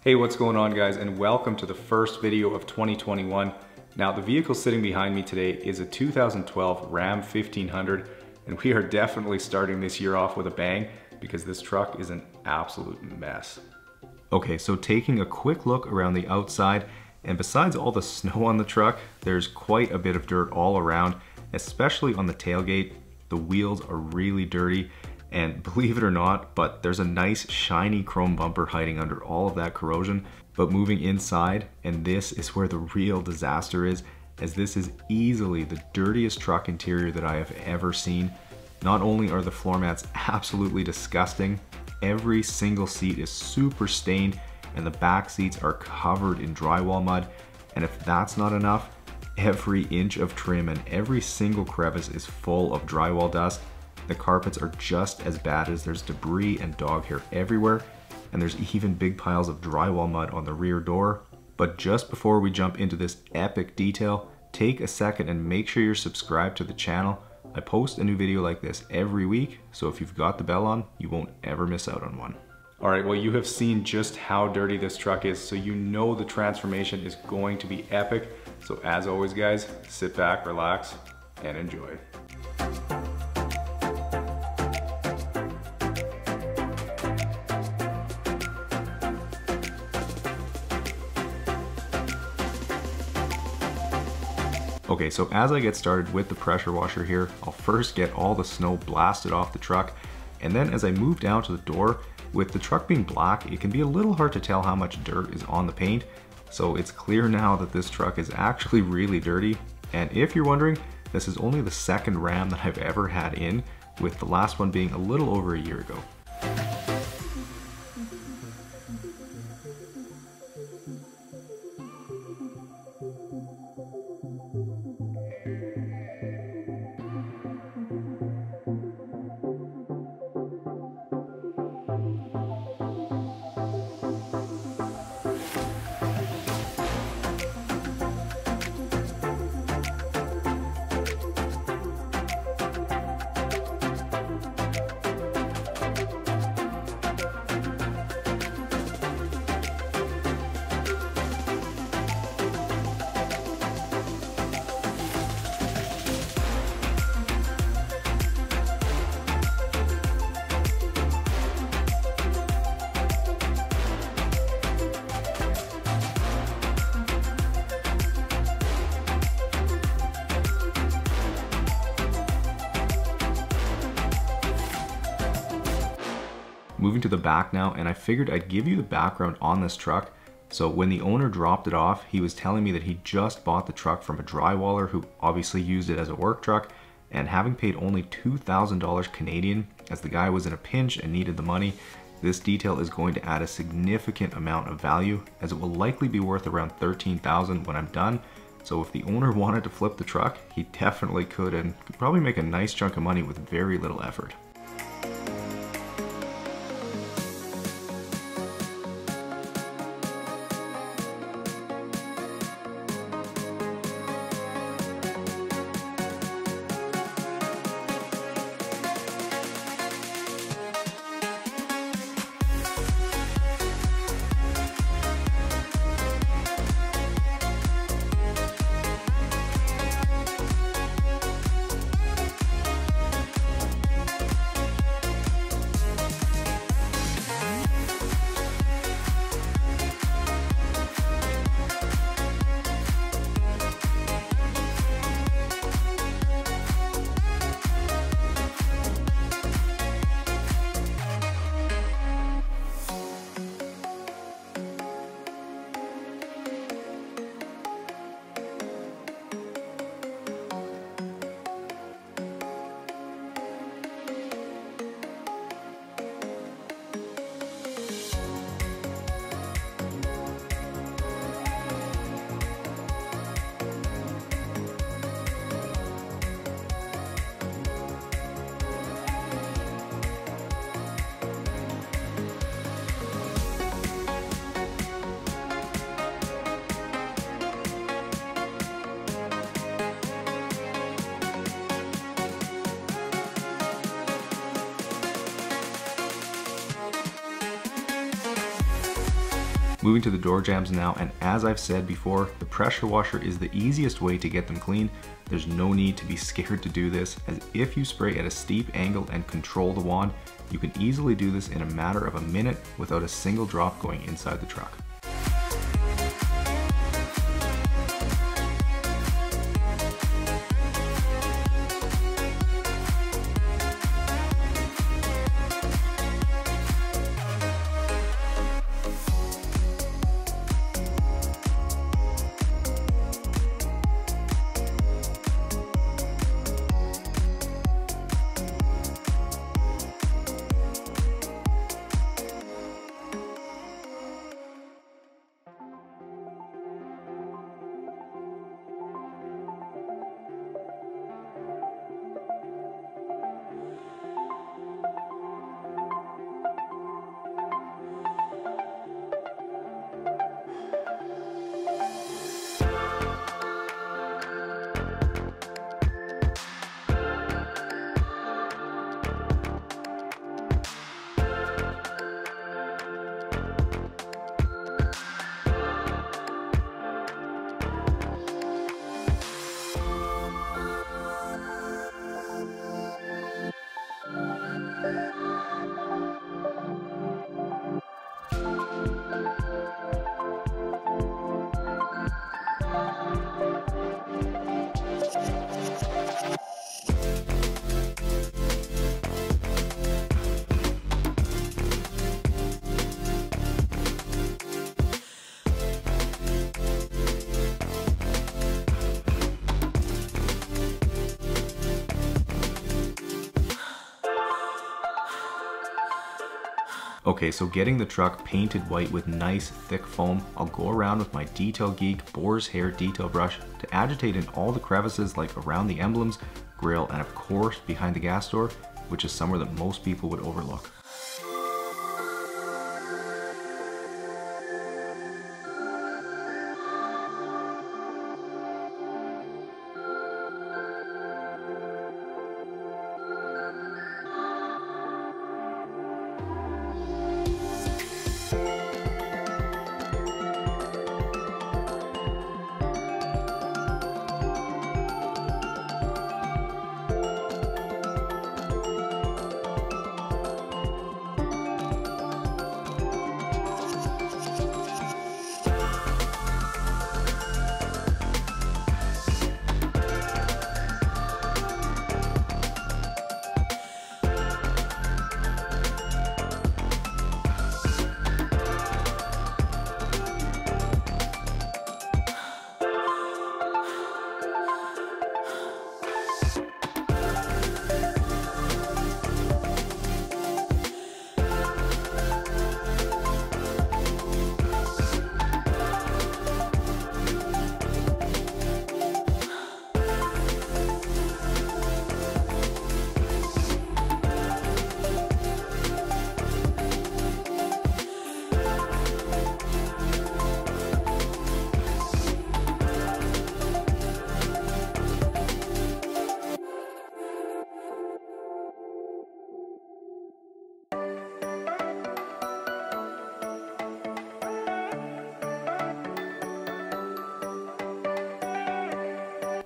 Hey, what's going on guys, and welcome to the first video of 2021. Now the vehicle sitting behind me today is a 2012 Ram 1500, and we are definitely starting this year off with a bang because this truck is an absolute mess. Okay, so taking a quick look around the outside, and besides all the snow on the truck, there's quite a bit of dirt all around, especially on the tailgate. The wheels are really dirty. And believe it or not, but there's a nice shiny chrome bumper hiding under all of that corrosion. But moving inside, and this is where the real disaster is, as this is easily the dirtiest truck interior that I have ever seen. Not only are the floor mats absolutely disgusting, every single seat is super stained and the back seats are covered in drywall mud. And if that's not enough, every inch of trim and every single crevice is full of drywall dust. The carpets are just as bad, as there's debris and dog hair everywhere, and there's even big piles of drywall mud on the rear door. But just before we jump into this epic detail, take a second and make sure you're subscribed to the channel. I post a new video like this every week, so if you've got the bell on, you won't ever miss out on one. Alright, well you have seen just how dirty this truck is, so you know the transformation is going to be epic. So as always guys, sit back, relax, and enjoy. Okay, so as I get started with the pressure washer here, I'll first get all the snow blasted off the truck, and then as I move down to the door, with the truck being black, it can be a little hard to tell how much dirt is on the paint, so it's clear now that this truck is actually really dirty. And if you're wondering, this is only the second Ram that I've ever had in, with the last one being a little over a year ago. Moving to the back now, and I figured I'd give you the background on this truck. So when the owner dropped it off, he was telling me that he just bought the truck from a drywaller who obviously used it as a work truck, and having paid only $2,000 Canadian, as the guy was in a pinch and needed the money, this detail is going to add a significant amount of value, as it will likely be worth around $13,000 when I'm done. So if the owner wanted to flip the truck, he definitely could, and could probably make a nice chunk of money with very little effort. Moving to the door jambs now, and as I've said before, the pressure washer is the easiest way to get them clean. There's no need to be scared to do this, as if you spray at a steep angle and control the wand, you can easily do this in a matter of a minute without a single drop going inside the truck. Okay, so getting the truck painted white with nice thick foam, I'll go around with my Detail Geek boar's hair detail brush to agitate in all the crevices like around the emblems, grille, and of course behind the gas door, which is somewhere that most people would overlook.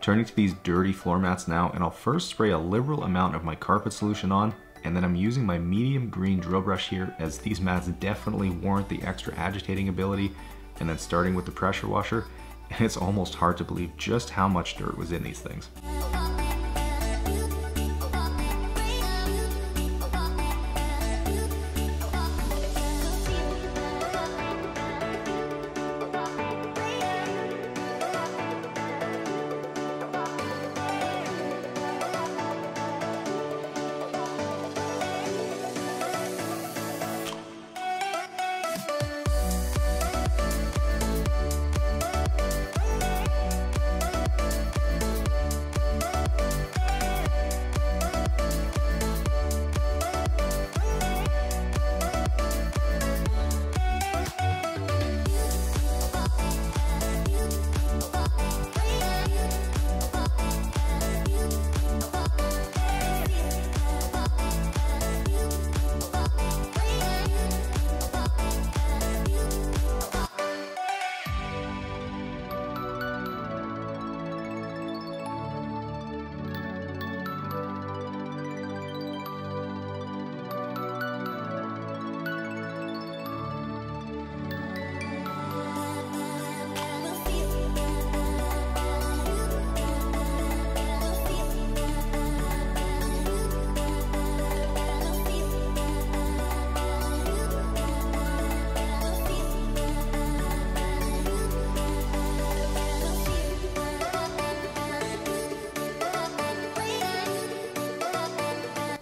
Turning to these dirty floor mats now, and I'll first spray a liberal amount of my carpet solution on, and then I'm using my medium green drill brush here, as these mats definitely warrant the extra agitating ability, and then starting with the pressure washer, and it's almost hard to believe just how much dirt was in these things.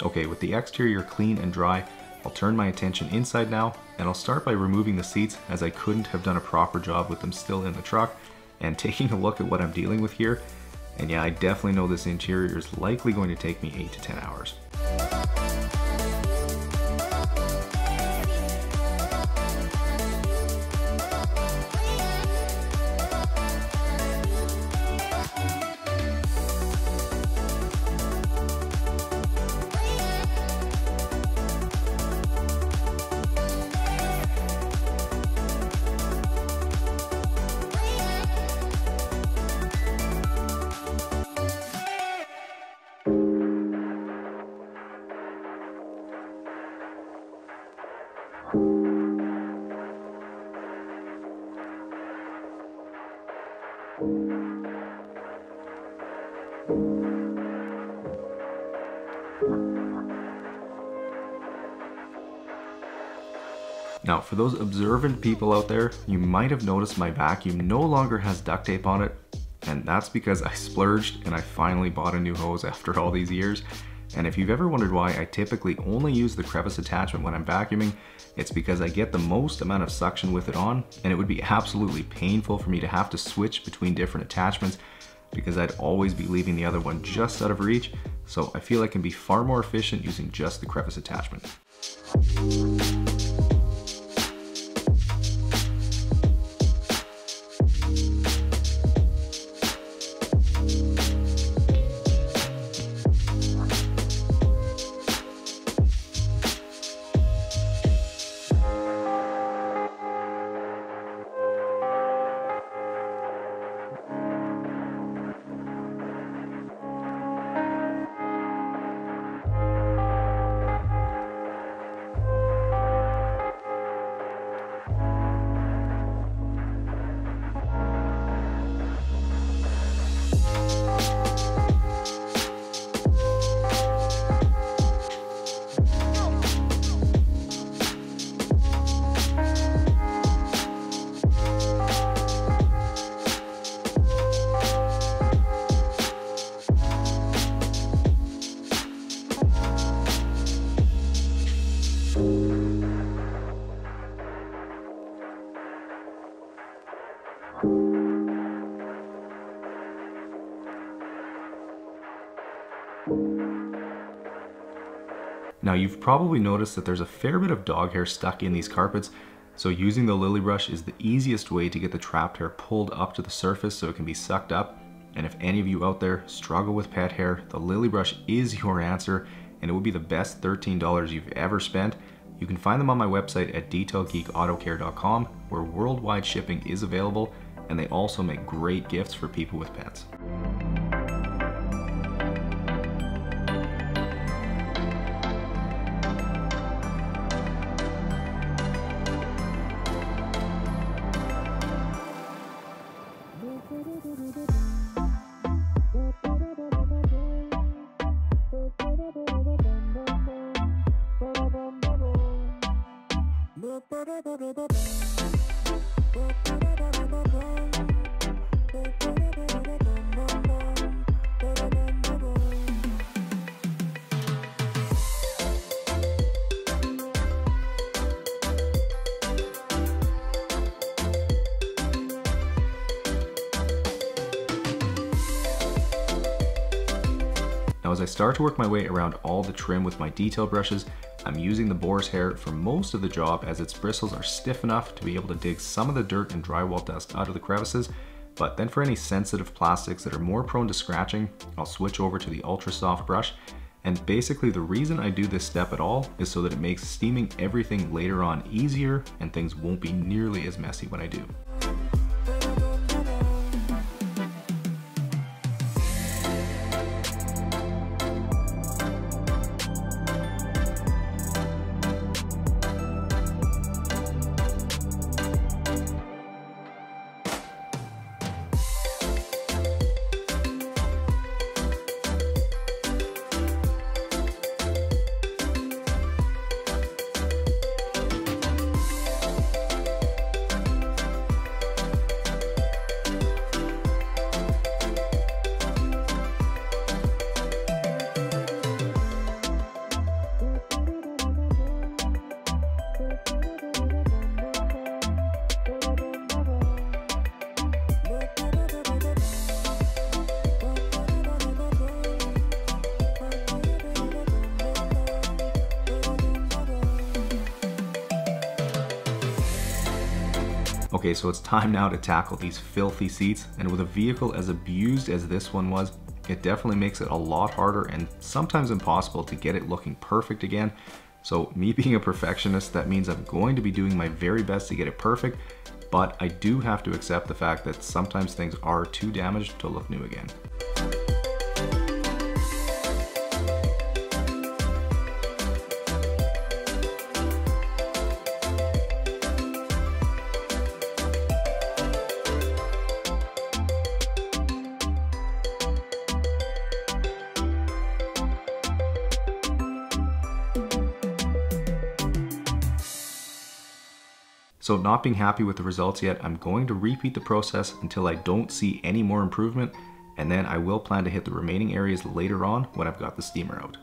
Okay, with the exterior clean and dry, I'll turn my attention inside now, and I'll start by removing the seats, as I couldn't have done a proper job with them still in the truck, and taking a look at what I'm dealing with here. And yeah, I definitely know this interior is likely going to take me 8 to 10 hours. Now, for those observant people out there, you might have noticed my vacuum no longer has duct tape on it, and that's because I splurged and I finally bought a new hose after all these years. And if you've ever wondered why I typically only use the crevice attachment when I'm vacuuming, it's because I get the most amount of suction with it on, and it would be absolutely painful for me to have to switch between different attachments because I'd always be leaving the other one just out of reach. So I feel I can be far more efficient using just the crevice attachment. Now, you've probably noticed that there's a fair bit of dog hair stuck in these carpets, so using the lily brush is the easiest way to get the trapped hair pulled up to the surface so it can be sucked up. And if any of you out there struggle with pet hair, the lily brush is your answer, and it would be the best $13 you've ever spent. You can find them on my website at detailgeekautocare.com, where worldwide shipping is available, and they also make great gifts for people with pets. Now, as I start to work my way around all the trim with my detail brushes, I'm using the boar's hair for most of the job, as its bristles are stiff enough to be able to dig some of the dirt and drywall dust out of the crevices. But then for any sensitive plastics that are more prone to scratching, I'll switch over to the ultra soft brush. And basically the reason I do this step at all is so that it makes steaming everything later on easier, and things won't be nearly as messy when I do. Okay, so it's time now to tackle these filthy seats, and with a vehicle as abused as this one was, it definitely makes it a lot harder and sometimes impossible to get it looking perfect again. So me being a perfectionist, that means I'm going to be doing my very best to get it perfect, but I do have to accept the fact that sometimes things are too damaged to look new again. So not being happy with the results yet, I'm going to repeat the process until I don't see any more improvement, and then I will plan to hit the remaining areas later on when I've got the steamer out.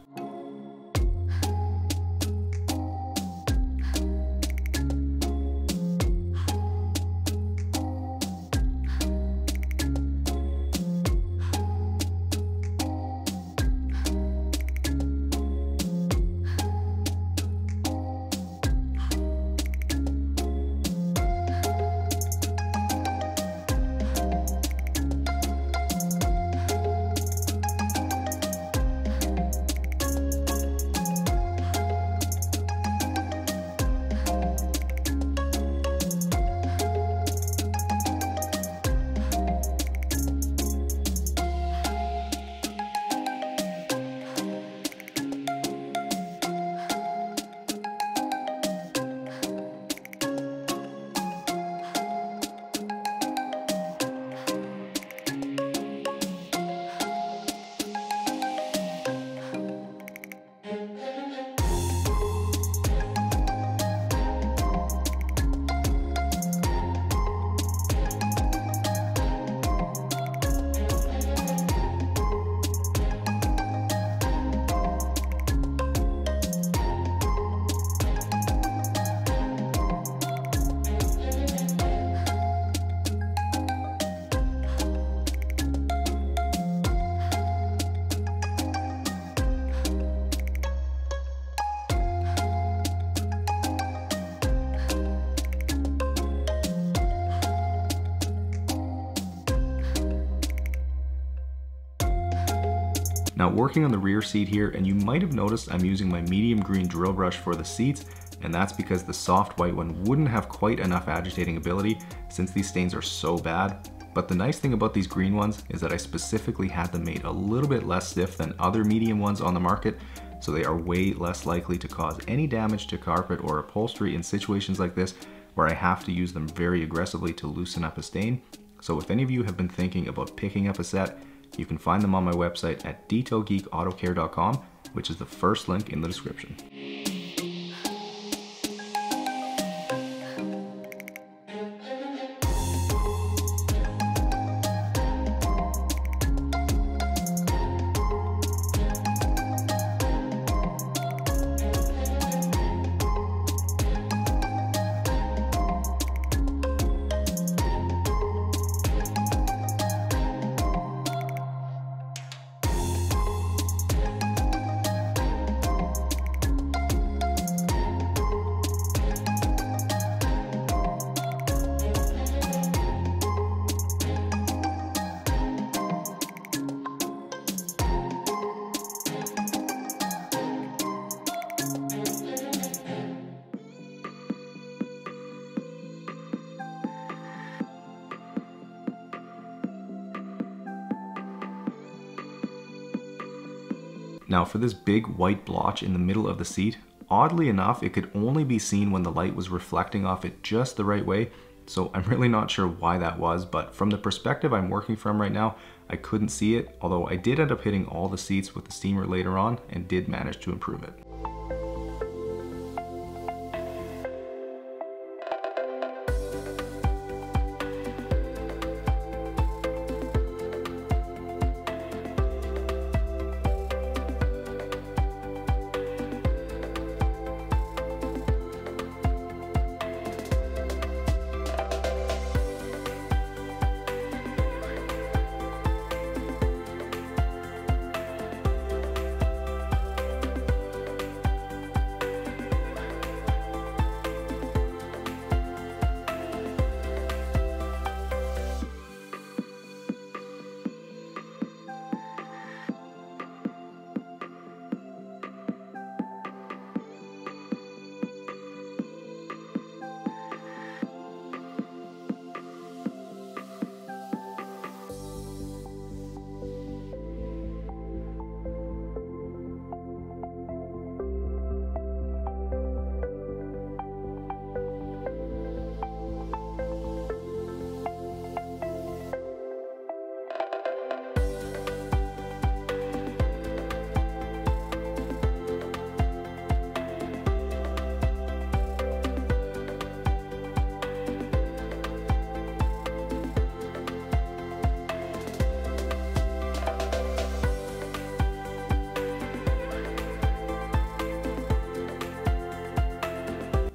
Now working on the rear seat here, and you might have noticed I'm using my medium green drill brush for the seats, and that's because the soft white one wouldn't have quite enough agitating ability since these stains are so bad. But the nice thing about these green ones is that I specifically had them made a little bit less stiff than other medium ones on the market, so they are way less likely to cause any damage to carpet or upholstery in situations like this where I have to use them very aggressively to loosen up a stain. So if any of you have been thinking about picking up a set, you can find them on my website at detailgeekautocare.com, which is the first link in the description. Now for this big white blotch in the middle of the seat, oddly enough, it could only be seen when the light was reflecting off it just the right way. So I'm really not sure why that was, but from the perspective I'm working from right now, I couldn't see it, although I did end up hitting all the seats with the steamer later on and did manage to improve it.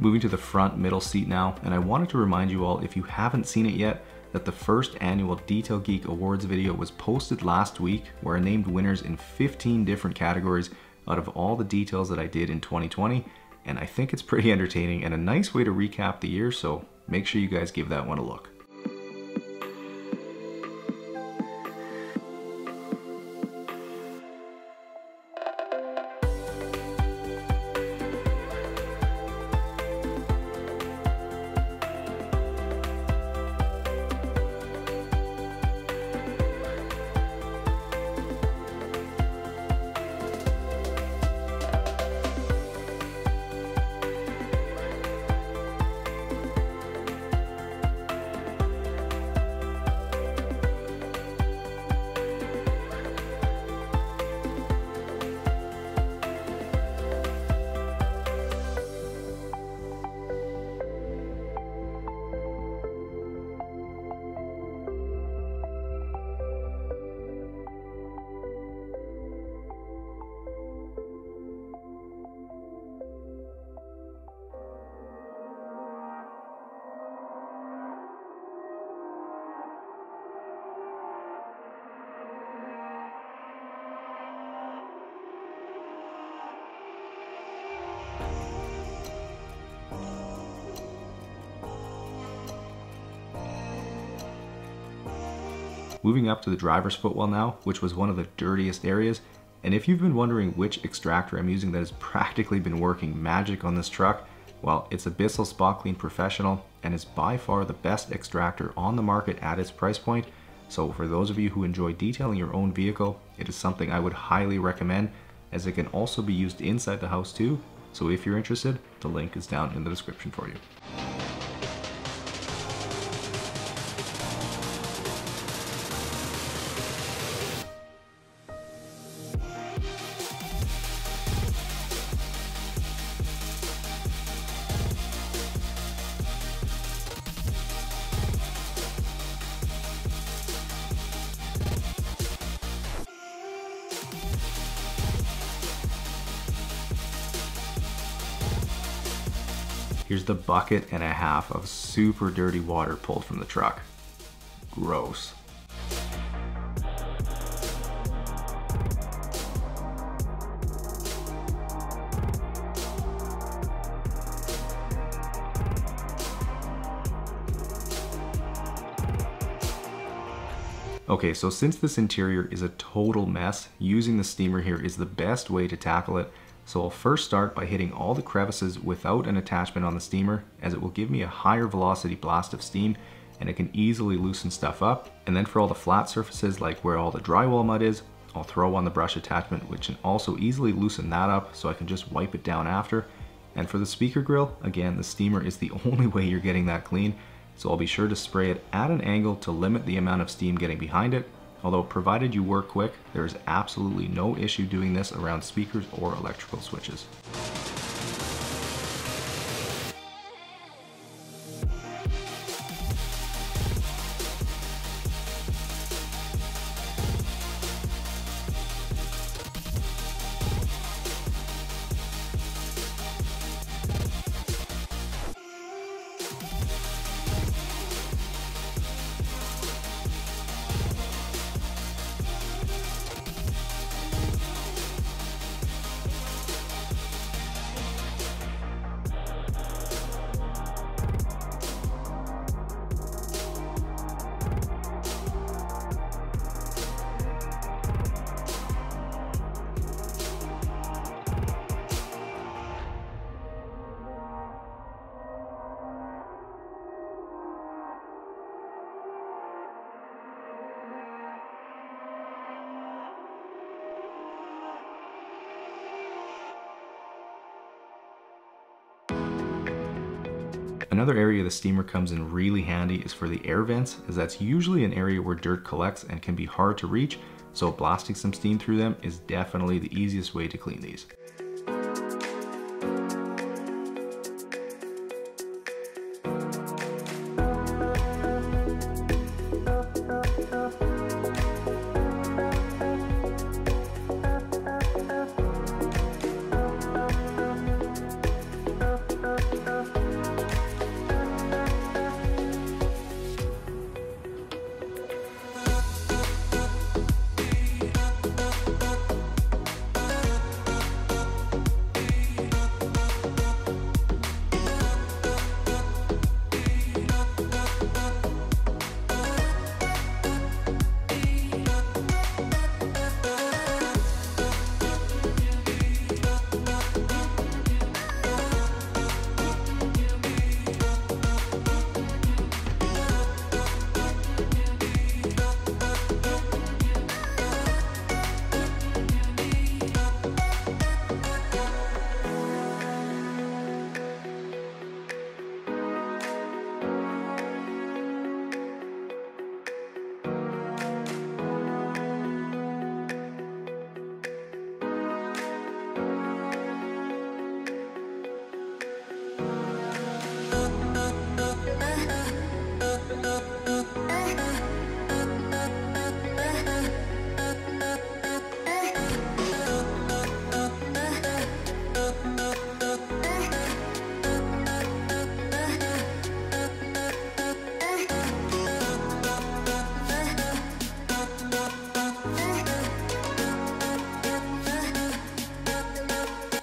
Moving to the front middle seat now, and I wanted to remind you all, if you haven't seen it yet, that the first annual Detail Geek Awards video was posted last week, where I named winners in 15 different categories out of all the details that I did in 2020, and I think it's pretty entertaining and a nice way to recap the year, so make sure you guys give that one a look. Moving up to the driver's footwell now, which was one of the dirtiest areas. And if you've been wondering which extractor I'm using that has practically been working magic on this truck, well, it's a Bissell Spot Clean Professional and is by far the best extractor on the market at its price point. So for those of you who enjoy detailing your own vehicle, it is something I would highly recommend, as it can also be used inside the house too. So if you're interested, the link is down in the description for you. Here's the bucket and a half of super dirty water pulled from the truck. Gross. Okay, so since this interior is a total mess, using the steamer here is the best way to tackle it. So I'll first start by hitting all the crevices without an attachment on the steamer, as it will give me a higher velocity blast of steam and it can easily loosen stuff up. And then for all the flat surfaces, like where all the drywall mud is, I'll throw on the brush attachment, which can also easily loosen that up so I can just wipe it down after. And for the speaker grill, again, the steamer is the only way you're getting that clean. So I'll be sure to spray it at an angle to limit the amount of steam getting behind it. Although provided you work quick, there is absolutely no issue doing this around speakers or electrical switches. Another area the steamer comes in really handy is for the air vents, as that's usually an area where dirt collects and can be hard to reach, so blasting some steam through them is definitely the easiest way to clean these.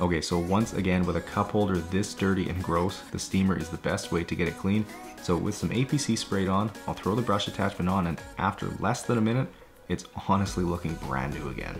Okay, so once again, with a cup holder this dirty and gross, the steamer is the best way to get it clean. So with some APC sprayed on, I'll throw the brush attachment on, and after less than a minute, it's honestly looking brand new again.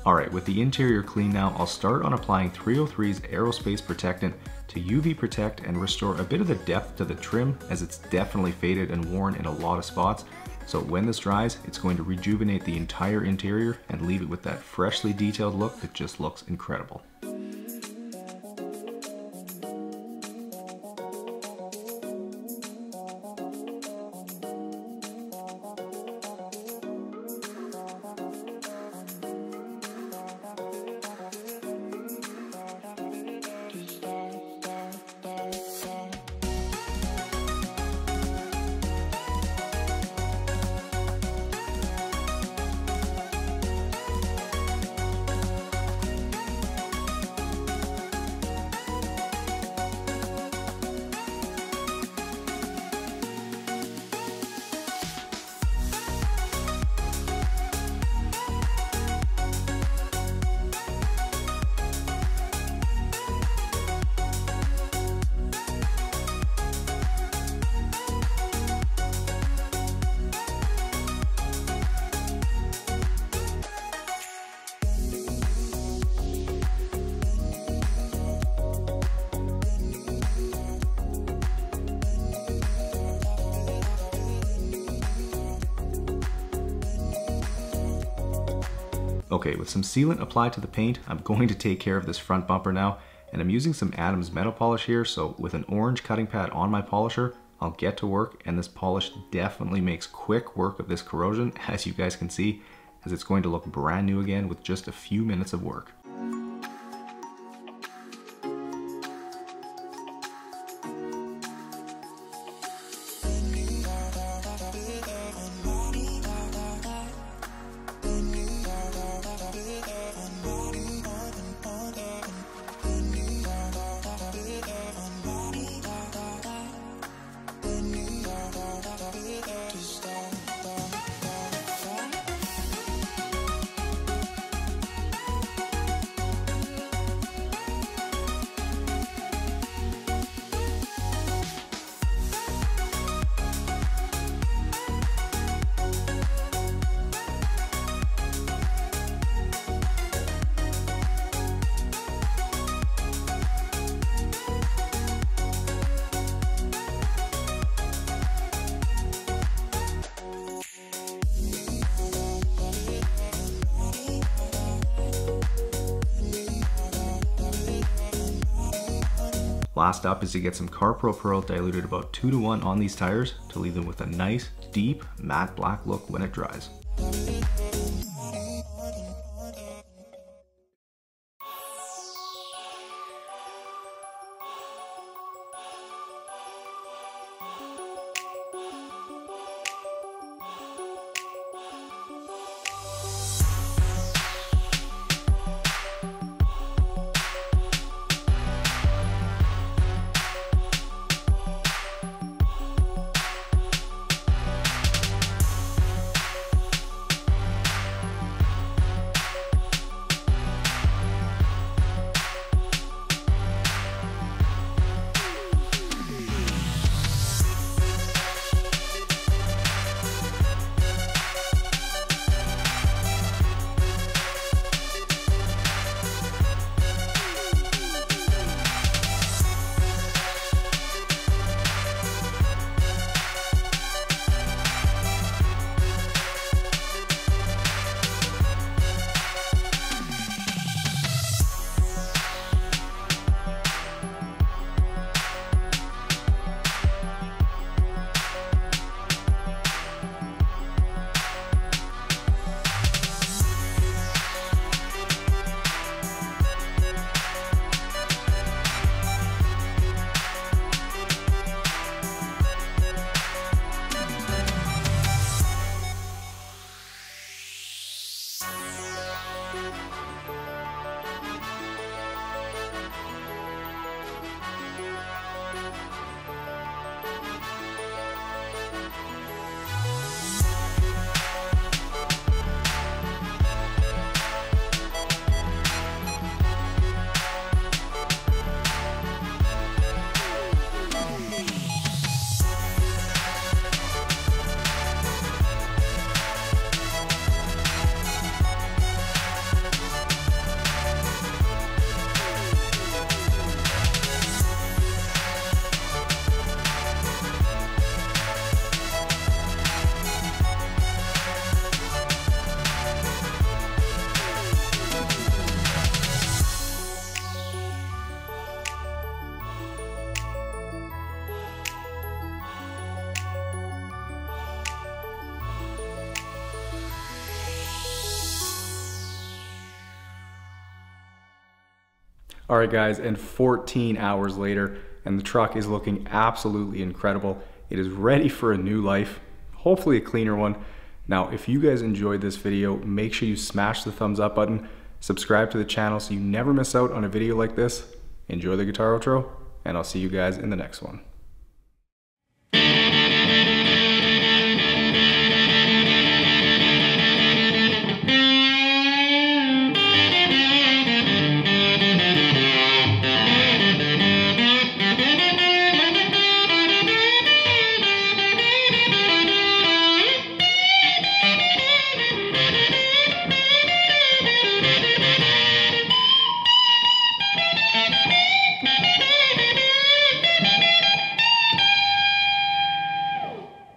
Alright, with the interior clean now, I'll start on applying 303's Aerospace Protectant to UV protect and restore a bit of the depth to the trim, as it's definitely faded and worn in a lot of spots. So when this dries, it's going to rejuvenate the entire interior and leave it with that freshly detailed look that just looks incredible. Okay, with some sealant applied to the paint, I'm going to take care of this front bumper now, and I'm using some Adams metal polish here, so with an orange cutting pad on my polisher, I'll get to work, and this polish definitely makes quick work of this corrosion, as you guys can see, as it's going to look brand new again with just a few minutes of work. Last up is to get some CarPro Pearl diluted about 2 to 1 on these tires to leave them with a nice, deep, matte black look when it dries. All right guys, and 14 hours later, and the truck is looking absolutely incredible. It is ready for a new life, hopefully a cleaner one. Now, if you guys enjoyed this video, make sure you smash the thumbs up button, subscribe to the channel so you never miss out on a video like this. Enjoy the guitar outro, and I'll see you guys in the next one.